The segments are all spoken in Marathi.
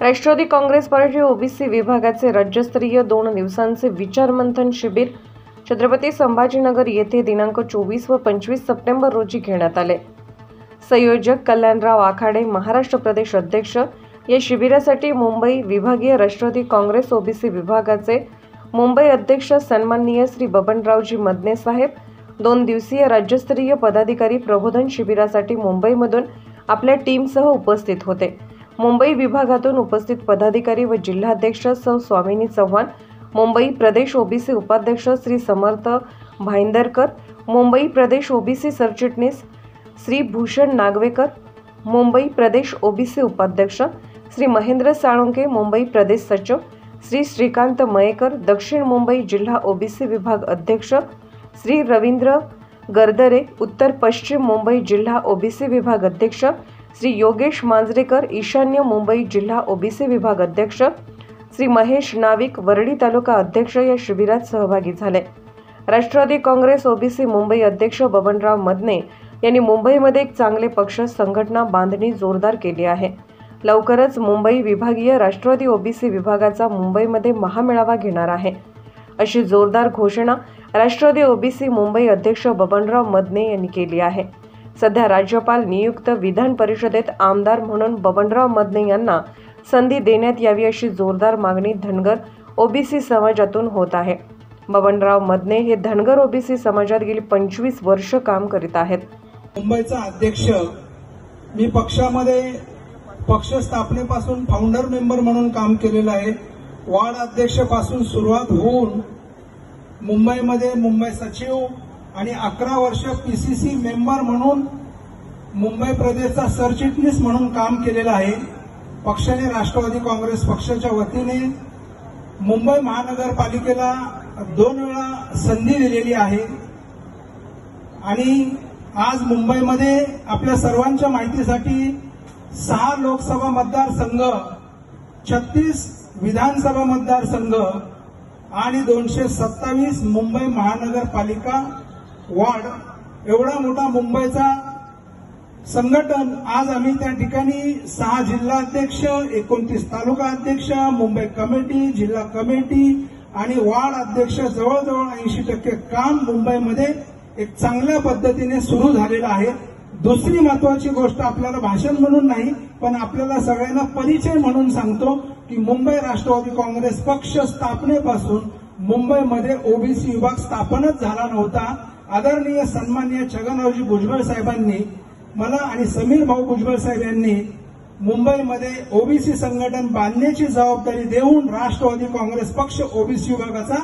राष्ट्रवादी काँग्रेस पार्टी ओबीसी विभागाचे राज्यस्तरीय 2 दिवसांचे विचारमंथन शिबिर छत्रपती संभाजीनगर येथे दिनांक 24 व 25 सप्टेंबर रोजी घेण्यात आले। संयोजक कल्याणराव आखाडे, महाराष्ट्र प्रदेश अध्यक्ष। या शिबिरासाठी मुंबई विभागीय राष्ट्रवादी काँग्रेस ओबीसी विभागाचे मुंबई अध्यक्ष सन्माननीय श्री बबनरावजी मदने साहेब, 2 दिवसीय राज्यस्तरीय पदाधिकारी प्रबोधन शिबिरासाठी मुंबईमधून आपल्या टीमसह उपस्थित होते। मुंबई विभागातून उपस्थित पदाधिकारी व जिल्हाध्यक्ष सौ स्वामिनी चव्हाण, मुंबई प्रदेश ओबीसी उपाध्यक्ष श्री समर्थ भाईंदरकर, मुंबई प्रदेश ओबीसी सरचिटणीस श्री भूषण नागवेकर, मुंबई प्रदेश ओबीसी उपाध्यक्ष श्री महेंद्र साळुंके, मुंबई प्रदेश सचिव श्री श्रीकांत मयेकर, दक्षिण मुंबई जिल्हा ओबीसी विभाग अध्यक्ष श्री रवींद्र गर्दरे, उत्तर पश्चिम मुंबई जिल्हा ओबीसी विभाग अध्यक्ष श्री योगेश मांजरेकर, ईशान्य मुंबई जिल्हा ओबीसी विभाग अध्यक्ष श्री महेश नाविक, वरळी तालुका अध्यक्ष या शिबिरात सहभागी झाले। राष्ट्रवादी काँग्रेस ओबीसी मुंबई अध्यक्ष बबनराव मदने यांनी मुंबईमध्ये एक चांगले पक्ष संघटना बांधणी जोरदार केली आहे। लवकरच मुंबई विभागीय राष्ट्रवादी ओबीसी विभागाचा मुंबईमध्ये महामेळावा घेणार आहे, अशी जोरदार घोषणा राष्ट्रवादी ओबीसी मुंबई अध्यक्ष बबनराव मदने यांनी केली आहे। सध्या राज्यपाल नियुक्त विधान परिषदेत आमदार म्हणून बबनराव मदने यांना संधी देण्यात यावी, अशी जोरदार मागणी धनगर ओबीसी समाजातून होत आहे। बबनराव मदने हे धनगर ओबीसी समाजात गेली 25 वर्ष काम करीत आहेत। मुंबईचा अध्यक्ष मी पक्षामध्ये पक्ष स्थापनेपासून फाउंडर मेंबर म्हणून काम केलेलं आहे। वार्ड अध्यक्षपासून सुरुवात होऊन मुंबईमध्ये मुंबई सचिव आणि 11 वर्ष पीसीसी मेंबर म्हणून मुंबई प्रदेशचा सरचिटणीस म्हणून काम केलेलं आहे। पक्षाने राष्ट्रवादी काँग्रेस पक्षाच्या वतीने मुंबई महानगरपालिकेला 2 वेळा संधी दिलेली आहे आणि आज मुंबईमध्ये आपल्या सर्वांच्या माहितीसाठी 6 लोकसभा मतदारसंघ, 36 विधानसभा मतदारसंघ आणि 227 मुंबई महानगरपालिका वार्ड एवढा मोठा मुंबईचा संघटन आज आम्ही त्या ठिकाणी 6 जिल्हाध्यक्ष, 29 तालुका अध्यक्ष, मुंबई कमिटी, जिल्हा कमिटी आणि वार्ड अध्यक्ष जवळजवळ 80% काम मुंबईमध्ये एक चांगल्या पद्धतीने सुरू झालेलं आहे। दुसरी महत्वाची गोष्ट आपल्याला भाषण म्हणून नाही पण आपल्याला सगळ्यांना परिचय म्हणून सांगतो की मुंबई राष्ट्रवादी काँग्रेस पक्ष स्थापनेपासून मुंबईमध्ये ओबीसी विभाग स्थापनच झाला नव्हता। आदरणीय सन्माननीय छगनरावजी भुजबळ साहेबांनी मला आणि समीर भाऊ भुजबळ साहेब यांनी मुंबईमध्ये ओबीसी संघटन बांधण्याची जबाबदारी देऊन राष्ट्रवादी काँग्रेस पक्ष ओबीसी विभागाचा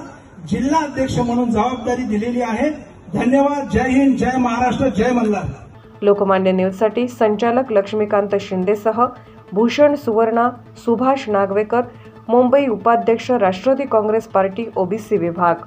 जिल्हा अध्यक्ष म्हणून जबाबदारी दिलेली आहे। धन्यवाद। जय हिंद, जय महाराष्ट्र, जय मल्हार। लोकमान्य न्यूजसाठी संचालक लक्ष्मीकांत शिंदेसह भूषण सुवर्णा, सुभाष नागवेकर, मुंबई उपाध्यक्ष राष्ट्रवादी काँग्रेस पार्टी ओबीसी विभाग।